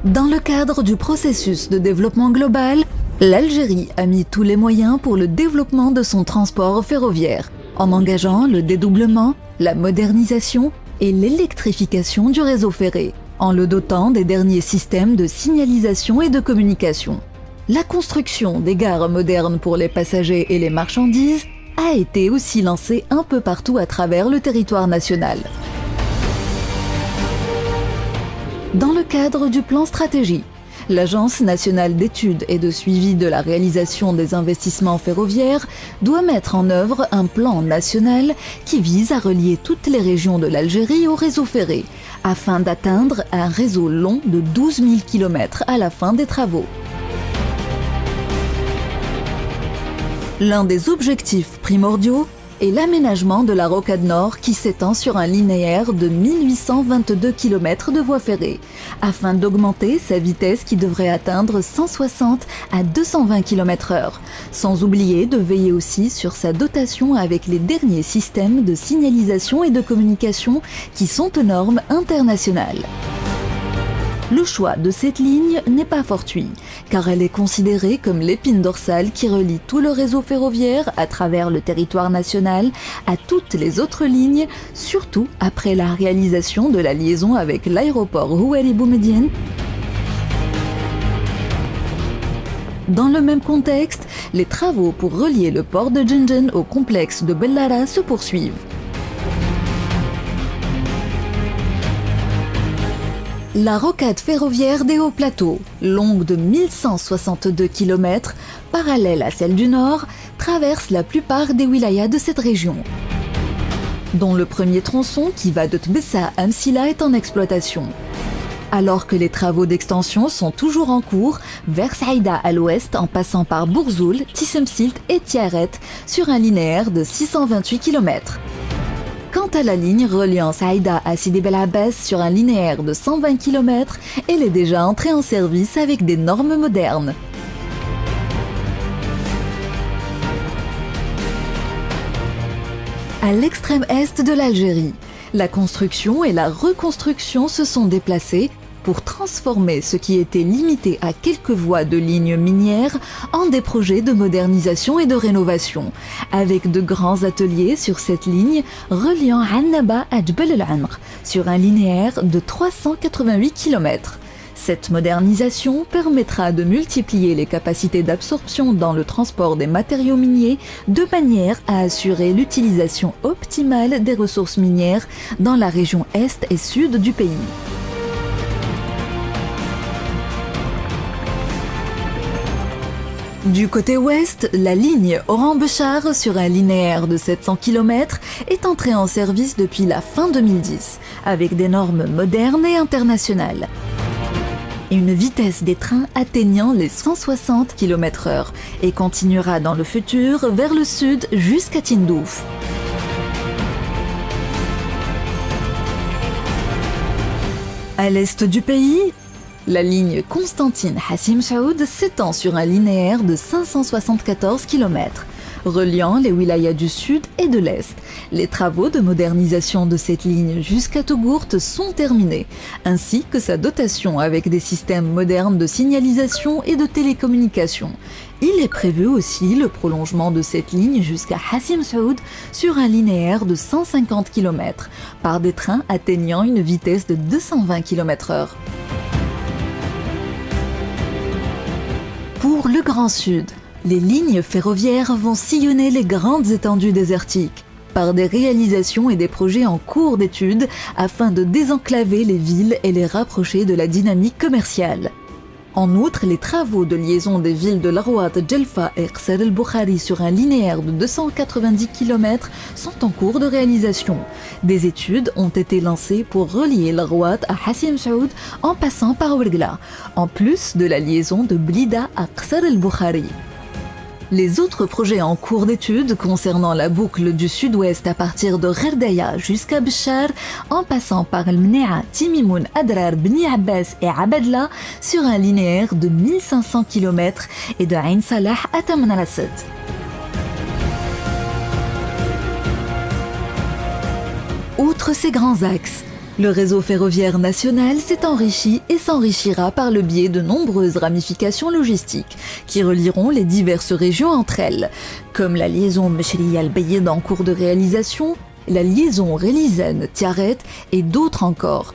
Dans le cadre du processus de développement global, l'Algérie a mis tous les moyens pour le développement de son transport ferroviaire, en engageant le dédoublement, la modernisation et l'électrification du réseau ferré, en le dotant des derniers systèmes de signalisation et de communication. La construction des gares modernes pour les passagers et les marchandises a été aussi lancée un peu partout à travers le territoire national. Dans le cadre du plan stratégie, l'Agence nationale d'études et de suivi de la réalisation des investissements ferroviaires doit mettre en œuvre un plan national qui vise à relier toutes les régions de l'Algérie au réseau ferré, afin d'atteindre un réseau long de 12 000 km à la fin des travaux. L'un des objectifs primordiaux est l'aménagement de la rocade nord qui s'étend sur un linéaire de 1822 km de voie ferrée, afin d'augmenter sa vitesse qui devrait atteindre 160 à 220 km/h, sans oublier de veiller aussi sur sa dotation avec les derniers systèmes de signalisation et de communication qui sont aux normes internationales. Le choix de cette ligne n'est pas fortuit, car elle est considérée comme l'épine dorsale qui relie tout le réseau ferroviaire à travers le territoire national à toutes les autres lignes, surtout après la réalisation de la liaison avec l'aéroport Houari Boumediene. Dans le même contexte, les travaux pour relier le port de Djendjen au complexe de Bellara se poursuivent. La rocade ferroviaire des Hauts Plateaux, longue de 1162 km, parallèle à celle du Nord, traverse la plupart des wilayas de cette région, dont le premier tronçon qui va de Tbessa à Msila est en exploitation. Alors que les travaux d'extension sont toujours en cours, vers Saïda à l'ouest en passant par Bourzoul, Tissemsilt et Tiaret sur un linéaire de 628 km. Quant à la ligne reliant Saïda à Sidi Bel Abbas sur un linéaire de 120 km, elle est déjà entrée en service avec des normes modernes. À l'extrême est de l'Algérie, la construction et la reconstruction se sont déplacées pour transformer ce qui était limité à quelques voies de lignes minières en des projets de modernisation et de rénovation, avec de grands ateliers sur cette ligne reliant Annaba à Djebel el-Amr, sur un linéaire de 388 km. Cette modernisation permettra de multiplier les capacités d'absorption dans le transport des matériaux miniers de manière à assurer l'utilisation optimale des ressources minières dans la région est et sud du pays. Du côté ouest, la ligne Oran-Béchar sur un linéaire de 700 km est entrée en service depuis la fin 2010, avec des normes modernes et internationales. Une vitesse des trains atteignant les 160 km/h et continuera dans le futur vers le sud jusqu'à Tindouf. À l'est du pays, la ligne Constantine-Hassim Saoud s'étend sur un linéaire de 574 km, reliant les wilayas du sud et de l'est. Les travaux de modernisation de cette ligne jusqu'à Tougourt sont terminés, ainsi que sa dotation avec des systèmes modernes de signalisation et de télécommunication. Il est prévu aussi le prolongement de cette ligne jusqu'à Hassim Saoud sur un linéaire de 150 km, par des trains atteignant une vitesse de 220 km/h. Pour le Grand Sud, les lignes ferroviaires vont sillonner les grandes étendues désertiques par des réalisations et des projets en cours d'étude afin de désenclaver les villes et les rapprocher de la dynamique commerciale. En outre, les travaux de liaison des villes de Larouat, Djelfa et Qsar el-Boukhari sur un linéaire de 290 km sont en cours de réalisation. Des études ont été lancées pour relier Larouat à Hassim Saoud en passant par Ouergla, en plus de la liaison de Blida à Qsar el-Boukhari. Les autres projets en cours d'étude concernant la boucle du sud-ouest à partir de Gherdaya jusqu'à Béchar, en passant par El Mnea, Timimoun, Adrar, Bni Abbas et Abadla sur un linéaire de 1500 km et de Ain Salah à Tamanrasset. Outre ces grands axes, Le réseau ferroviaire national s'est enrichi et s'enrichira par le biais de nombreuses ramifications logistiques qui relieront les diverses régions entre elles, comme la liaison Mecheli-Al-Bayed en cours de réalisation, la liaison Relizane-Tiaret et d'autres encore.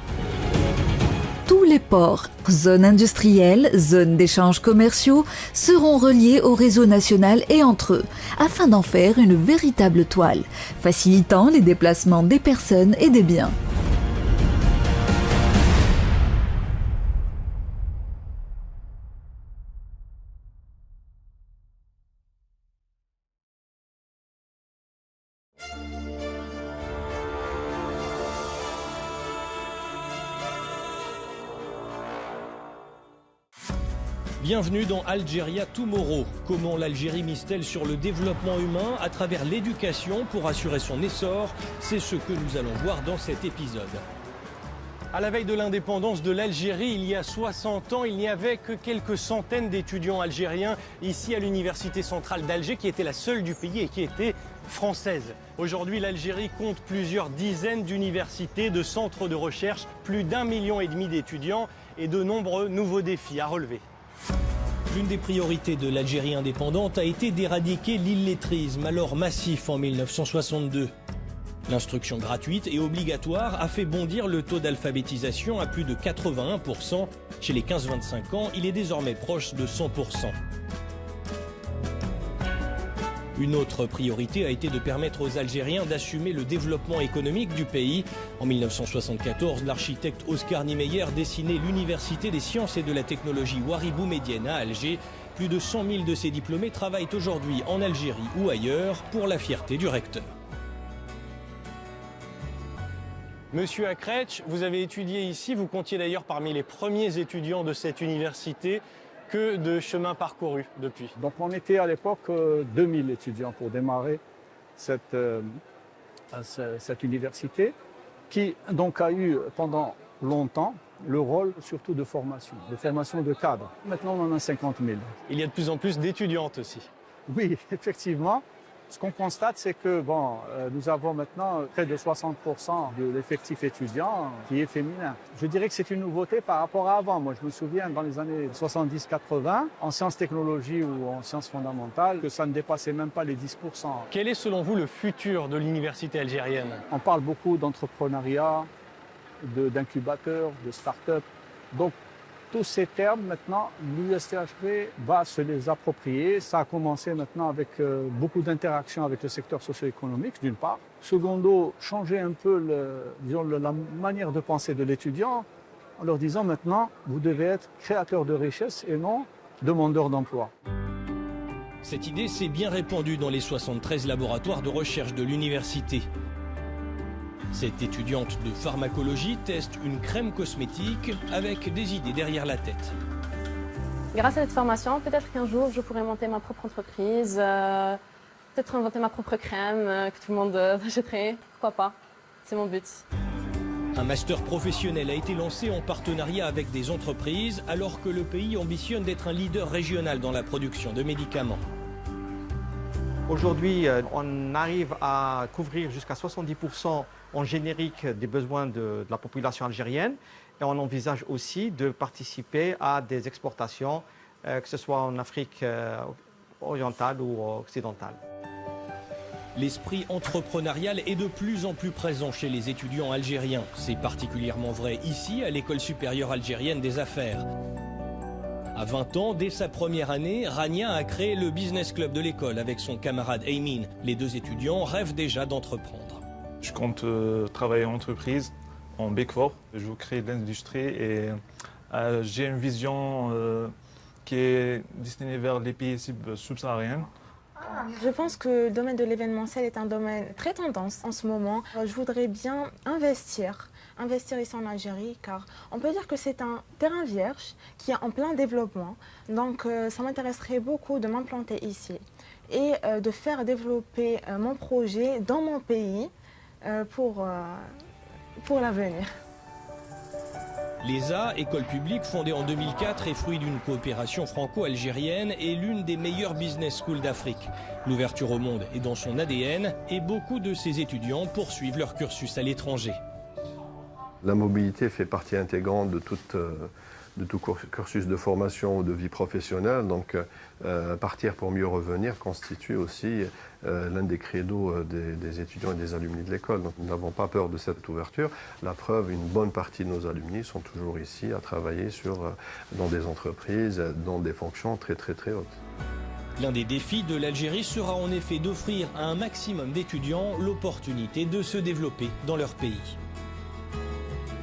Tous les ports, zones industrielles, zones d'échanges commerciaux seront reliés au réseau national et entre eux, afin d'en faire une véritable toile, facilitant les déplacements des personnes et des biens. Bienvenue dans Algeria Tomorrow. Comment l'Algérie mise-t-elle sur le développement humain à travers l'éducation pour assurer son essor? C'est ce que nous allons voir dans cet épisode. À la veille de l'indépendance de l'Algérie, il y a 60 ans, il n'y avait que quelques centaines d'étudiants algériens ici à l'Université centrale d'Alger, qui était la seule du pays et qui était française. Aujourd'hui, l'Algérie compte plusieurs dizaines d'universités, de centres de recherche, plus d'1,5 million d'étudiants et de nombreux nouveaux défis à relever. L'une des priorités de l'Algérie indépendante a été d'éradiquer l'illettrisme, alors massif en 1962. L'instruction gratuite et obligatoire a fait bondir le taux d'alphabétisation à plus de 81%. Chez les 15-25 ans, il est désormais proche de 100%. Une autre priorité a été de permettre aux Algériens d'assumer le développement économique du pays. En 1974, l'architecte Oscar Niemeyer dessinait l'Université des sciences et de la technologie Ouaribou Médienne à Alger. Plus de 100 000 de ces diplômés travaillent aujourd'hui en Algérie ou ailleurs pour la fierté du recteur. Monsieur Akretch, vous avez étudié ici, vous comptiez d'ailleurs parmi les premiers étudiants de cette université. Que de chemin parcouru depuis? Donc on était à l'époque 2000 étudiants pour démarrer cette université qui donc a eu pendant longtemps le rôle surtout de formation de cadres. Maintenant on en a 50 000. Il y a de plus en plus d'étudiantes aussi. Oui, effectivement. Ce qu'on constate, c'est que nous avons maintenant près de 60% de l'effectif étudiant qui est féminin. Je dirais que c'est une nouveauté par rapport à avant. Moi, je me souviens dans les années 70-80, en sciences technologies ou en sciences fondamentales, que ça ne dépassait même pas les 10%. Quel est selon vous le futur de l'université algérienne? On parle beaucoup d'entrepreneuriat, d'incubateurs, de start-up. Donc, tous ces termes, maintenant, l'USTHP va se les approprier. Ça a commencé maintenant avec beaucoup d'interactions avec le secteur socio-économique, d'une part. Secondo, changer un peu la manière de penser de l'étudiant en leur disant maintenant, vous devez être créateur de richesse et non demandeur d'emploi. Cette idée s'est bien répandue dans les 73 laboratoires de recherche de l'université. Cette étudiante de pharmacologie teste une crème cosmétique avec des idées derrière la tête. Grâce à cette formation, peut-être qu'un jour je pourrai monter ma propre entreprise, peut-être inventer ma propre crème que tout le monde achèterait. Pourquoi pas? C'est mon but. Un master professionnel a été lancé en partenariat avec des entreprises alors que le pays ambitionne d'être un leader régional dans la production de médicaments. Aujourd'hui, on arrive à couvrir jusqu'à 70% en générique des besoins de la population algérienne et on envisage aussi de participer à des exportations, que ce soit en Afrique orientale ou occidentale. L'esprit entrepreneurial est de plus en plus présent chez les étudiants algériens. C'est particulièrement vrai ici, à l'École supérieure algérienne des affaires. À 20 ans, dès sa première année, Rania a créé le business club de l'école avec son camarade Aymin. Les deux étudiants rêvent déjà d'entreprendre. Je compte travailler en entreprise, en Big Four. Je veux créer de l'industrie et j'ai une vision qui est destinée vers les pays subsahariens. Je pense que le domaine de l'événementiel est un domaine très tendance en ce moment. Je voudrais bien investir ici en Algérie car on peut dire que c'est un terrain vierge qui est en plein développement. Donc ça m'intéresserait beaucoup de m'implanter ici et de faire développer mon projet dans mon pays pour l'avenir. L'ESA, école publique fondée en 2004 et fruit d'une coopération franco-algérienne, est l'une des meilleures business schools d'Afrique. L'ouverture au monde est dans son ADN et beaucoup de ses étudiants poursuivent leur cursus à l'étranger. La mobilité fait partie intégrante de tout cursus de formation ou de vie professionnelle. Donc, partir pour mieux revenir constitue aussi l'un des credos des étudiants et des alumni de l'école. Donc, nous n'avons pas peur de cette ouverture. La preuve, une bonne partie de nos alumni sont toujours ici à travailler dans des entreprises, dans des fonctions très hautes. L'un des défis de l'Algérie sera en effet d'offrir à un maximum d'étudiants l'opportunité de se développer dans leur pays.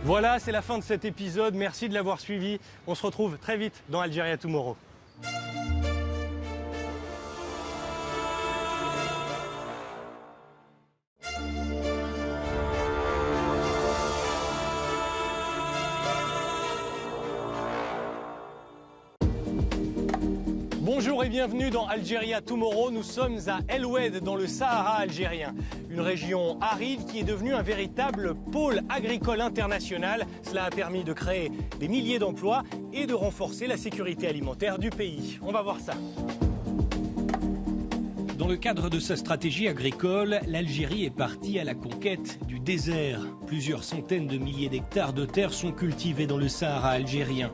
Voilà, c'est la fin de cet épisode. Merci de l'avoir suivi. On se retrouve très vite dans Algeria Tomorrow. Bonjour et bienvenue dans Algeria Tomorrow. Nous sommes à El Oued, dans le Sahara algérien. Une région aride qui est devenue un véritable pôle agricole international. Cela a permis de créer des milliers d'emplois et de renforcer la sécurité alimentaire du pays. On va voir ça. Dans le cadre de sa stratégie agricole, l'Algérie est partie à la conquête du désert. Plusieurs centaines de milliers d'hectares de terre sont cultivés dans le Sahara algérien.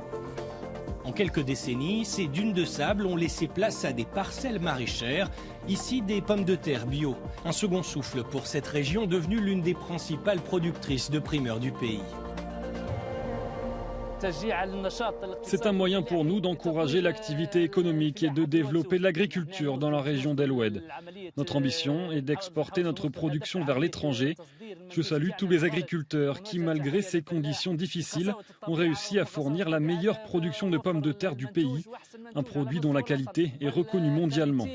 En quelques décennies, ces dunes de sable ont laissé place à des parcelles maraîchères, ici des pommes de terre bio. Un second souffle pour cette région devenue l'une des principales productrices de primeurs du pays. C'est un moyen pour nous d'encourager l'activité économique et de développer l'agriculture dans la région d'El Oued. Notre ambition est d'exporter notre production vers l'étranger. Je salue tous les agriculteurs qui, malgré ces conditions difficiles, ont réussi à fournir la meilleure production de pommes de terre du pays, un produit dont la qualité est reconnue mondialement.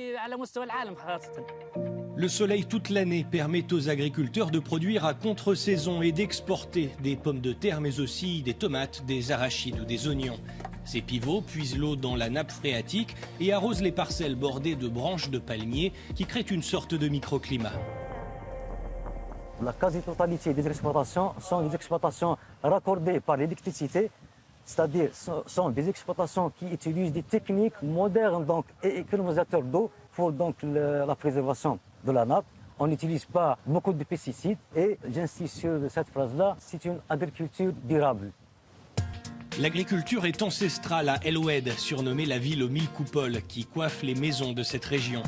Le soleil toute l'année permet aux agriculteurs de produire à contre-saison et d'exporter des pommes de terre, mais aussi des tomates, des arachides ou des oignons. Ces pivots puisent l'eau dans la nappe phréatique et arrosent les parcelles bordées de branches de palmiers qui créent une sorte de microclimat. La quasi-totalité des exploitations sont des exploitations raccordées par l'électricité, c'est-à-dire sont des exploitations qui utilisent des techniques modernes et économisateurs d'eau pour la préservation de la nappe. On n'utilise pas beaucoup de pesticides et j'insiste sur cette phrase-là, c'est une agriculture durable. L'agriculture est ancestrale à El Oued, surnommée la ville aux 1000 coupoles, qui coiffe les maisons de cette région.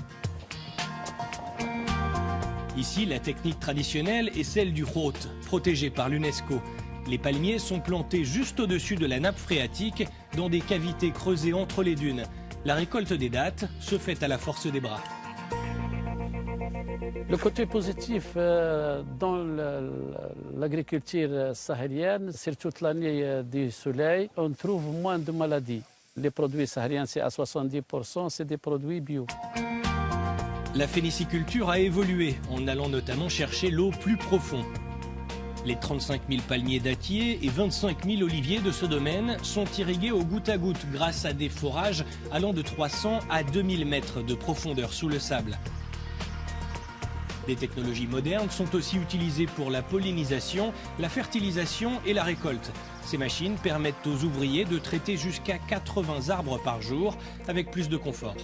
Ici, la technique traditionnelle est celle du khot, protégée par l'UNESCO. Les palmiers sont plantés juste au-dessus de la nappe phréatique, dans des cavités creusées entre les dunes. La récolte des dattes se fait à la force des bras. Le côté positif dans l'agriculture sahélienne, c'est toute l'année du soleil, on trouve moins de maladies. Les produits sahéliens, c'est à 70%, c'est des produits bio. La phéniciculture a évolué, en allant notamment chercher l'eau plus profonde. Les 35 000 palmiers dattiers et 25 000 oliviers de ce domaine sont irrigués au goutte à goutte grâce à des forages allant de 300 à 2000 mètres de profondeur sous le sable. Des technologies modernes sont aussi utilisées pour la pollinisation, la fertilisation et la récolte. Ces machines permettent aux ouvriers de traiter jusqu'à 80 arbres par jour avec plus de confort.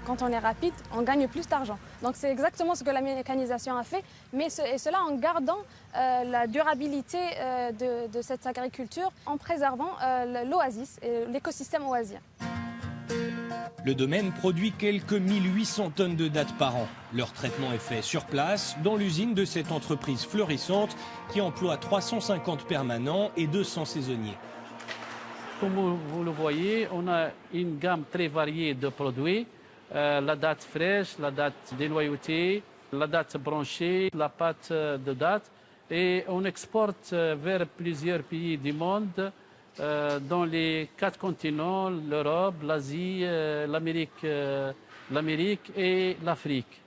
Quand on est rapide, on gagne plus d'argent. Donc c'est exactement ce que la mécanisation a fait, et cela en gardant la durabilité de cette agriculture, en préservant l'oasis et l'écosystème oasien. Le domaine produit quelques 1800 tonnes de dattes par an. Leur traitement est fait sur place, dans l'usine de cette entreprise florissante qui emploie 350 permanents et 200 saisonniers. Comme vous le voyez, on a une gamme très variée de produits. La date fraîche, la date dénoyautée, la date branchée, la pâte de date. Et on exporte vers plusieurs pays du monde, dans les 4 continents, l'Europe, l'Asie, l'Amérique et l'Afrique.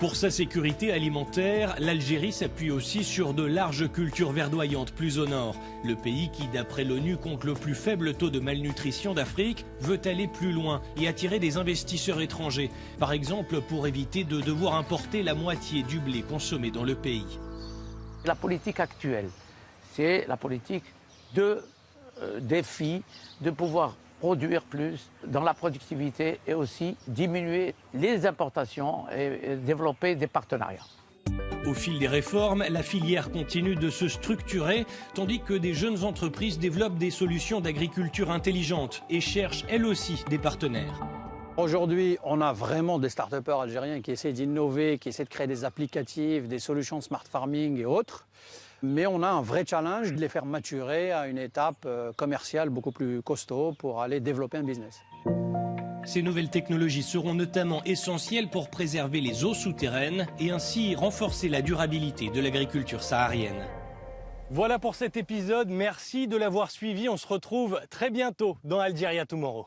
Pour sa sécurité alimentaire, l'Algérie s'appuie aussi sur de larges cultures verdoyantes plus au nord. Le pays qui, d'après l'ONU, compte le plus faible taux de malnutrition d'Afrique, veut aller plus loin et attirer des investisseurs étrangers. Par exemple, pour éviter de devoir importer la moitié du blé consommé dans le pays. La politique actuelle, c'est la politique de défi, de pouvoir produire plus dans la productivité et aussi diminuer les importations et développer des partenariats. Au fil des réformes, la filière continue de se structurer, tandis que des jeunes entreprises développent des solutions d'agriculture intelligente et cherchent elles aussi des partenaires. Aujourd'hui, on a vraiment des start-upers algériens qui essaient d'innover, qui essaient de créer des applicatifs, des solutions de smart farming et autres. Mais on a un vrai challenge de les faire maturer à une étape commerciale beaucoup plus costaud pour aller développer un business. Ces nouvelles technologies seront notamment essentielles pour préserver les eaux souterraines et ainsi renforcer la durabilité de l'agriculture saharienne. Voilà pour cet épisode, merci de l'avoir suivi. On se retrouve très bientôt dans Algeria Tomorrow.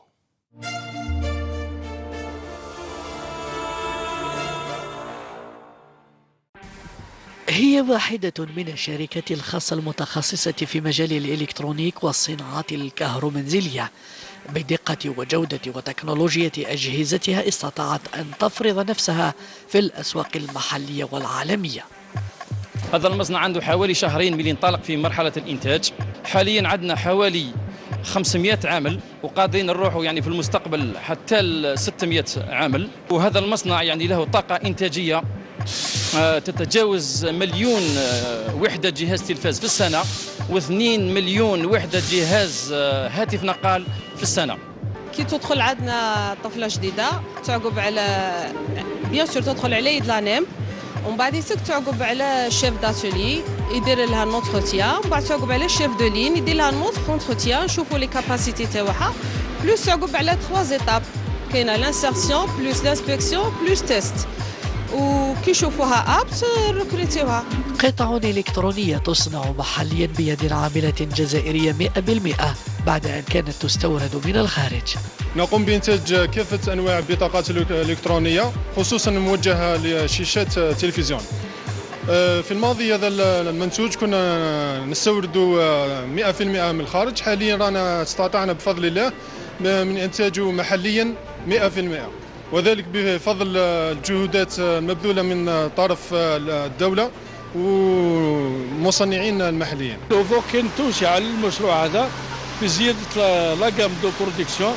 هي واحدة من الشركات الخاصة المتخصصة في مجال الإلكترونيك والصناعات الكهرومنزلية. بدقة وجودة وتكنولوجيا أجهزتها استطاعت أن تفرض نفسها في الأسواق المحلية والعالمية. هذا المصنع عنده حوالي شهرين من انطلق في مرحلة الإنتاج. حاليا عندنا حوالي 500 عامل وقادرين نروحوا يعني في المستقبل حتى 600 عامل. وهذا المصنع يعني له طاقة إنتاجية تتجاوز 1 مليون وحدة جهاز تلفاز في السنة و2 مليون وحدة جهاز هاتف نقال في السنة. كي تدخل عندنا طفلة جديدة تعقب على بيان سور تدخل على يد لانيم ومن بعد تعقب على شيف داتولي يدير لها نونتروتيان ومن بعد تعقب على شيف دو لين يدير لها نونتروتيان نشوفوا لي كاباسيتي تاعها بلوس تعقب على 3 ايتاب كاينه لانسيرسيون بلوس لانسبكسيون بلوس تيست وكي يشوفوها ابت ريكروتيوها. قطع إلكترونية تصنع محليا بيد عاملة جزائرية 100% بعد أن كانت تستورد من الخارج. نقوم بإنتاج كافة أنواع البطاقات الإلكترونية خصوصا موجهة لشاشات تلفزيون. في الماضي هذا المنتوج كنا نستورد 100% من الخارج. حاليا رانا استطعنا بفضل الله من إنتاجه محليا 100%. وذلك بفضل الجهودات المبذولة من طرف الدولة ومصنعين المحليين. كاين توسع المشروع هذا بزيادة لاغام دو برودكسيون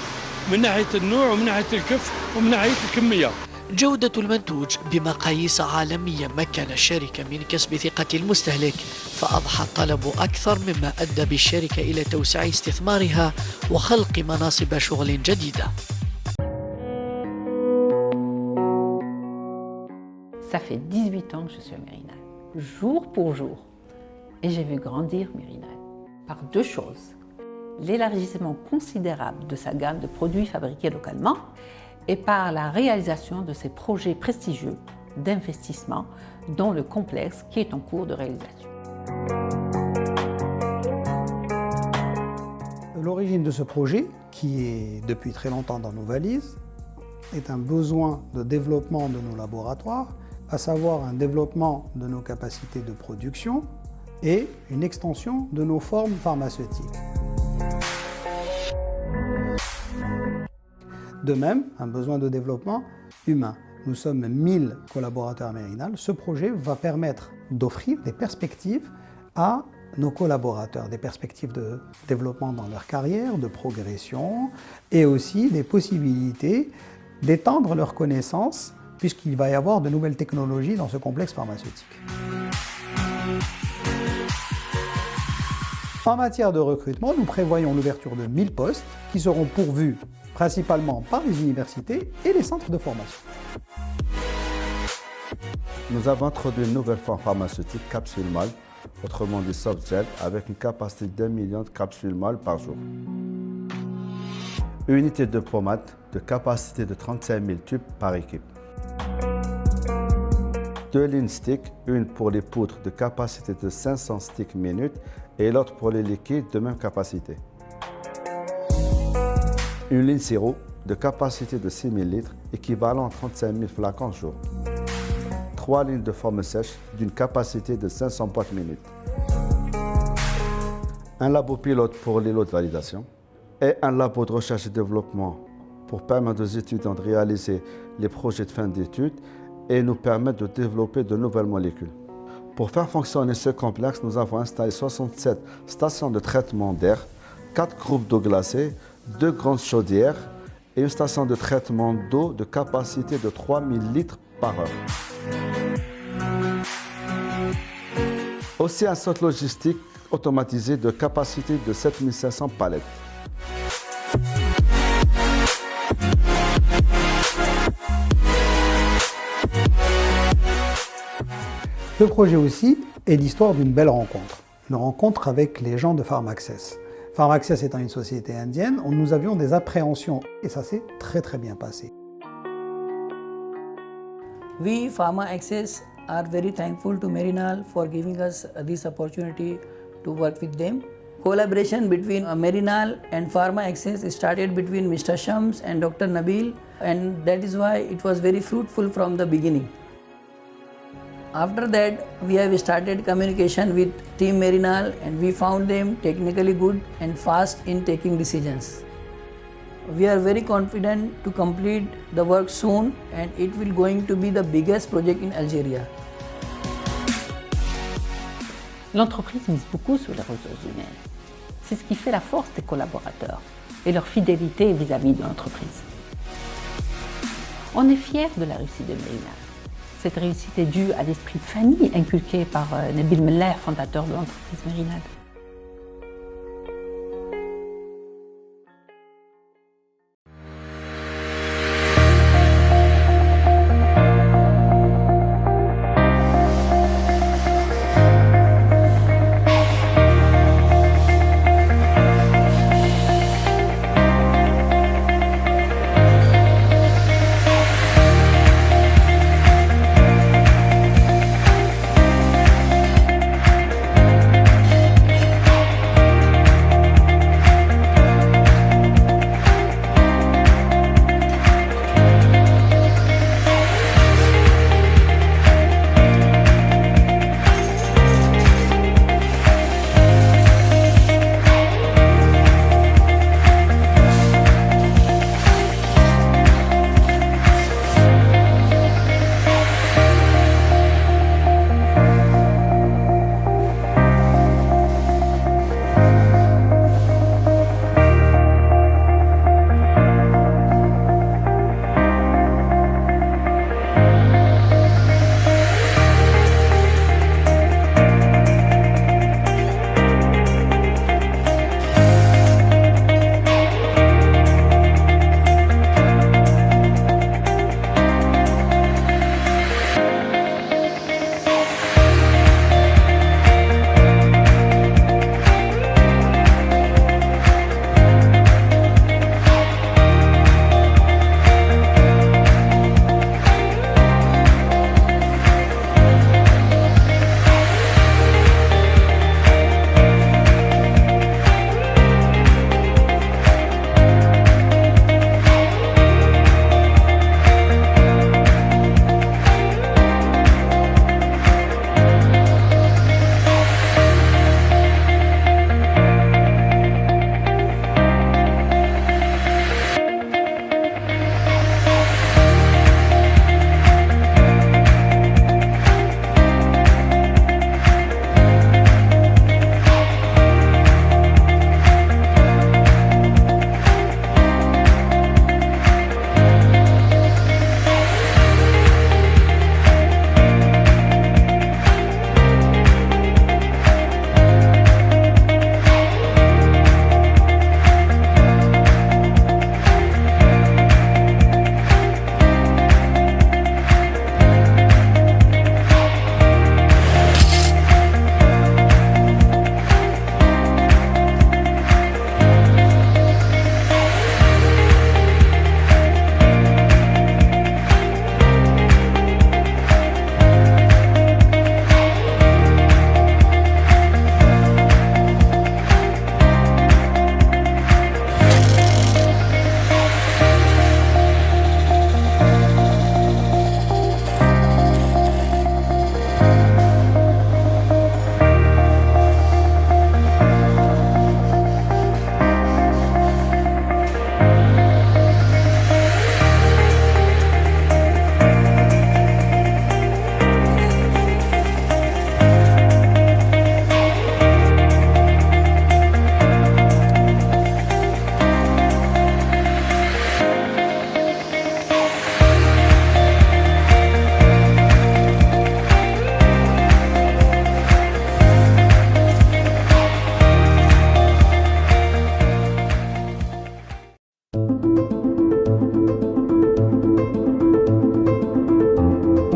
من ناحية النوع ومن ناحية الكف ومن ناحية الكمية. جودة المنتوج بمقاييس عالمية مكن الشركة من كسب ثقة المستهلك، فأضحى الطلب أكثر مما أدى بالشركة إلى توسيع استثمارها وخلق مناصب شغل جديدة. Ça fait 18 ans que je suis à Mérinal, jour pour jour. Et j'ai vu grandir Mérinal par 2 choses. L'élargissement considérable de sa gamme de produits fabriqués localement et par la réalisation de ses projets prestigieux d'investissement, dont le complexe qui est en cours de réalisation. L'origine de ce projet, qui est depuis très longtemps dans nos valises, est un besoin de développement de nos laboratoires, à savoir un développement de nos capacités de production et une extension de nos formes pharmaceutiques. De même, un besoin de développement humain. Nous sommes 1000 collaborateurs à Mérinal. Ce projet va permettre d'offrir des perspectives à nos collaborateurs, des perspectives de développement dans leur carrière, de progression et aussi des possibilités d'étendre leurs connaissances puisqu'il va y avoir de nouvelles technologies dans ce complexe pharmaceutique. En matière de recrutement, nous prévoyons l'ouverture de 1000 postes qui seront pourvus principalement par les universités et les centres de formation. Nous avons introduit une nouvelle forme pharmaceutique, capsule mâle, autrement dit soft gel, avec une capacité d'1 million de capsules mâles par jour. Unité de pommade de capacité de 35 000 tubes par équipe. 2 lignes sticks, une pour les poudres de capacité de 500 sticks minutes et l'autre pour les liquides de même capacité. Une ligne sirop de capacité de 6 000 litres, équivalent à 35 000 flacons jour. 3 lignes de forme sèche d'une capacité de 500 boîtes minutes. Un labo pilote pour les lots de validation et un labo de recherche et développement pour permettre aux étudiants de réaliser les projets de fin d'études et nous permettre de développer de nouvelles molécules. Pour faire fonctionner ce complexe, nous avons installé 67 stations de traitement d'air, 4 groupes d'eau glacée, 2 grandes chaudières et une station de traitement d'eau de capacité de 3000 litres par heure. Aussi un centre logistique automatisé de capacité de 7500 palettes. Ce projet aussi est l'histoire d'une belle rencontre. Une rencontre avec les gens de PharmAccess. PharmAccess étant une société indienne, nous avions des appréhensions et ça s'est très bien passé. We, PharmAccess, are very thankful to Merinal for giving us this opportunity to work with them. Collaboration between Merinal and PharmAccess started between Mr. Shams and Dr. Nabil, and that is why it was very fruitful from the beginning. After that, we have started communication with Team Merinal and we found them technically good and fast in taking decisions. We are very confident to complete the work soon and it will going to be the biggest project in Algeria. L'entreprise mise beaucoup sur les ressources humaines. C'est ce qui fait la force des collaborateurs et leur fidélité vis-à-vis de l'entreprise. On est fiers de la réussite de Merinal. Cette réussite est due à l'esprit de famille inculqué par Nabil Meller, fondateur de l'entreprise Merinal.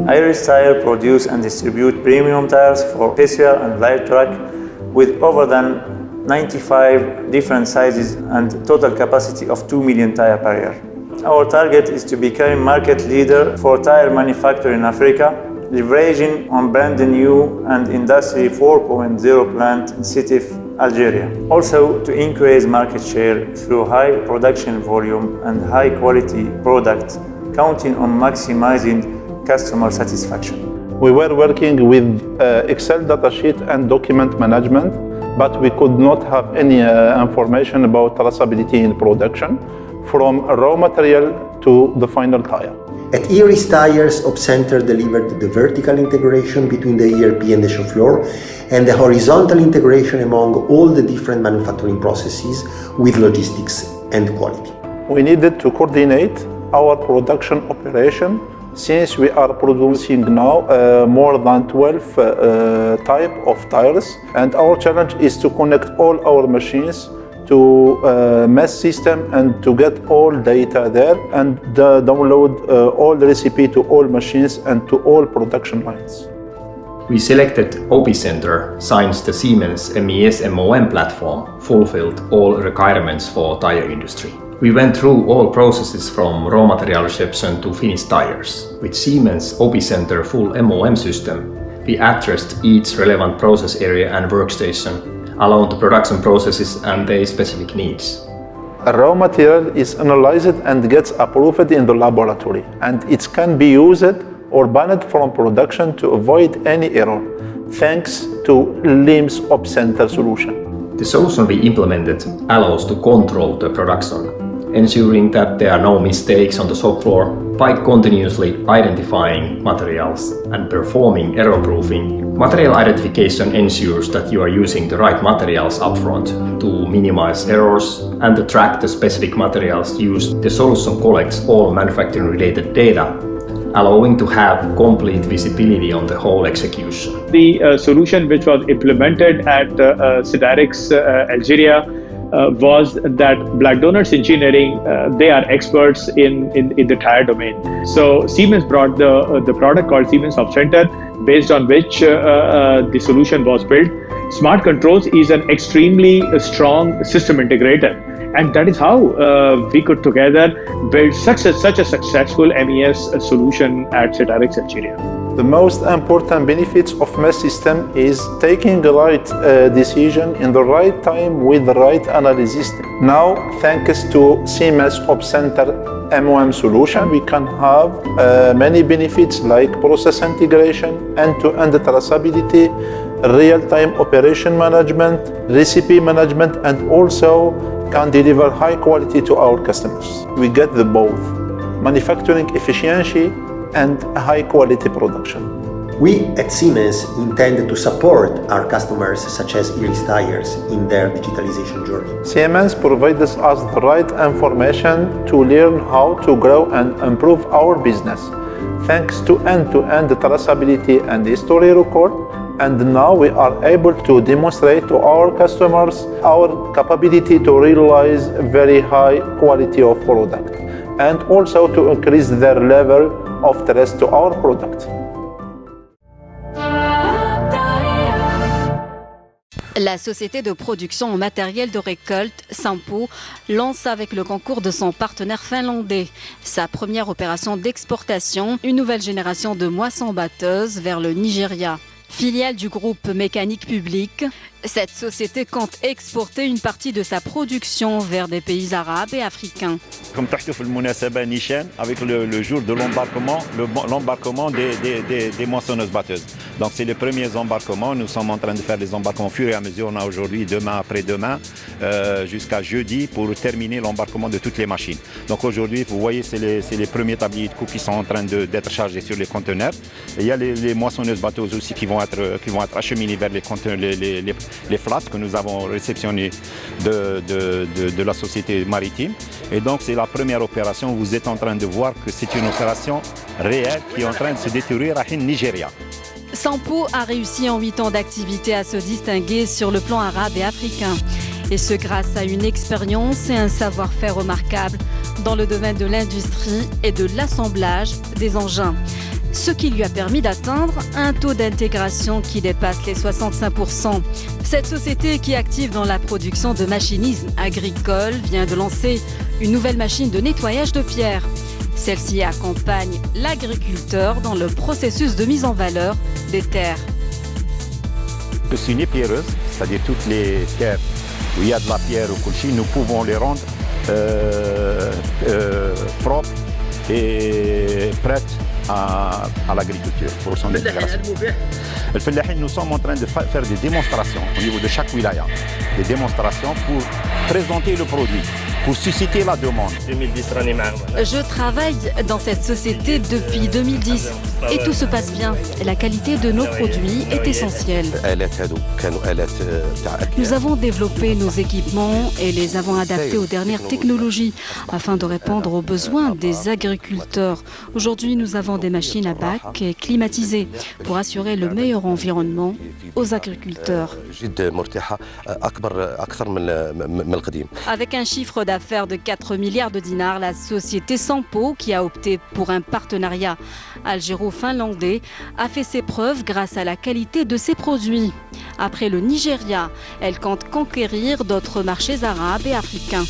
Iris Tire produce and distribute premium tires for special and light truck with over than 95 different sizes and total capacity of 2 million tires per year. Our target is to become market leader for tire manufacturing in Africa, leveraging on brand new and Industry 4.0 plant in Sétif, Algeria. Also to increase market share through high production volume and high quality product, counting on maximizing customer satisfaction. We were working with Excel datasheet and document management, but we could not have any information about traceability in production, from raw material to the final tire. At Iris Tires, OpCenter delivered the vertical integration between the ERP and the shop floor and the horizontal integration among all the different manufacturing processes with logistics and quality. We needed to coordinate our production operation since we are producing now more than 12 types of tires, and our challenge is to connect all our machines to MES system and to get all data there and download all the recipe to all machines and to all production lines. We selected OpCenter since the Siemens MES MOM platform fulfilled all requirements for tire industry. We went through all processes from raw material reception to finished tires. With Siemens OpCenter full MOM system, we addressed each relevant process area and workstation along the production processes and their specific needs. A raw material is analyzed and gets approved in the laboratory, and it can be used or banned from production to avoid any error, thanks to LIMS OpCenter solution. The solution we implemented allows to control the production, ensuring that there are no mistakes on the shop floor by continuously identifying materials and performing error proofing. Material identification ensures that you are using the right materials upfront to minimize errors and to track the specific materials used. The solution collects all manufacturing related data, allowing to have complete visibility on the whole execution. The solution which was implemented at Cedarix Algeria was that Black Donuts Engineering, they are experts in the tire domain. So Siemens brought the product called Siemens OpCenter, based on which the solution was built. Smart Controls is an extremely strong system integrator, and that is how we could together build such a successful MES solution at Cedarix Algeria. The most important benefits of MES system is taking the right decision in the right time with the right analysis. Now, thanks to Siemens OpCenter MOM solution, we can have many benefits like process integration, end-to-end traceability, real-time operation management, recipe management, and also can deliver high quality to our customers. We get the both, manufacturing efficiency and high quality production. We at Siemens intend to support our customers such as Iris Tires in their digitalization journey. Siemens provides us the right information to learn how to grow and improve our business, thanks to end-to-end traceability and history record. And now we are able to demonstrate to our customers our capability to realize very high quality of product and also to increase their level of trust to our product. La société de production en matériel de récolte, Sampo, lance avec le concours de son partenaire finlandais sa première opération d'exportation, une nouvelle génération de moissons-batteuses vers le Nigeria. Filiale du groupe Mécanique Publique, cette société compte exporter une partie de sa production vers des pays arabes et africains. Comme تحتفل المناسبة نيشان avec le jour de l'embarquement des moissonneuses batteuses. Donc c'est les premiers embarquements. Nous sommes en train de faire les embarquements au fur et à mesure. On a aujourd'hui, demain, après-demain, jusqu'à jeudi pour terminer l'embarquement de toutes les machines. Donc aujourd'hui, vous voyez, c'est les premiers tabliers de coupe qui sont en train d'être chargés sur les conteneurs. Et il y a les moissonneuses batteuses aussi qui vont être acheminées vers les conteneurs, les flats que nous avons réceptionnés de la société maritime. Et donc c'est la première opération. Vous êtes en train de voir que c'est une opération réelle qui est en train de se détériorer au Nigeria. Sampo a réussi en 8 ans d'activité à se distinguer sur le plan arabe et africain. Et ce grâce à une expérience et un savoir-faire remarquable dans le domaine de l'industrie et de l'assemblage des engins. ce qui lui a permis d'atteindre un taux d'intégration qui dépasse les 65%. Cette société qui est active dans la production de machinisme agricole vient de lancer une nouvelle machine de nettoyage de pierre. Celle-ci accompagne l'agriculteur dans le processus de mise en valeur des terres. C'est une pierreuse, c'est-à-dire toutes les terres où il y a de la pierre ou couchi, nous pouvons les rendre propres et prêtes à l'agriculture pour son intégration. Nous sommes en train de faire des démonstrations au niveau de chaque wilaya, des démonstrations pour présenter le produit, pour susciter la demande. Je travaille dans cette société depuis 2010 et tout se passe bien. La qualité de nos produits est essentielle. Nous avons développé nos équipements et les avons adaptés aux dernières technologies afin de répondre aux besoins des agriculteurs. Aujourd'hui, nous avons des machines à bac climatisées pour assurer le meilleur environnement aux agriculteurs. Avec un chiffre d'affaires de 4 milliards de dinars, la société Sampo, qui a opté pour un partenariat algéro-finlandais, a fait ses preuves grâce à la qualité de ses produits. Après le Nigeria, elle compte conquérir d'autres marchés arabes et africains.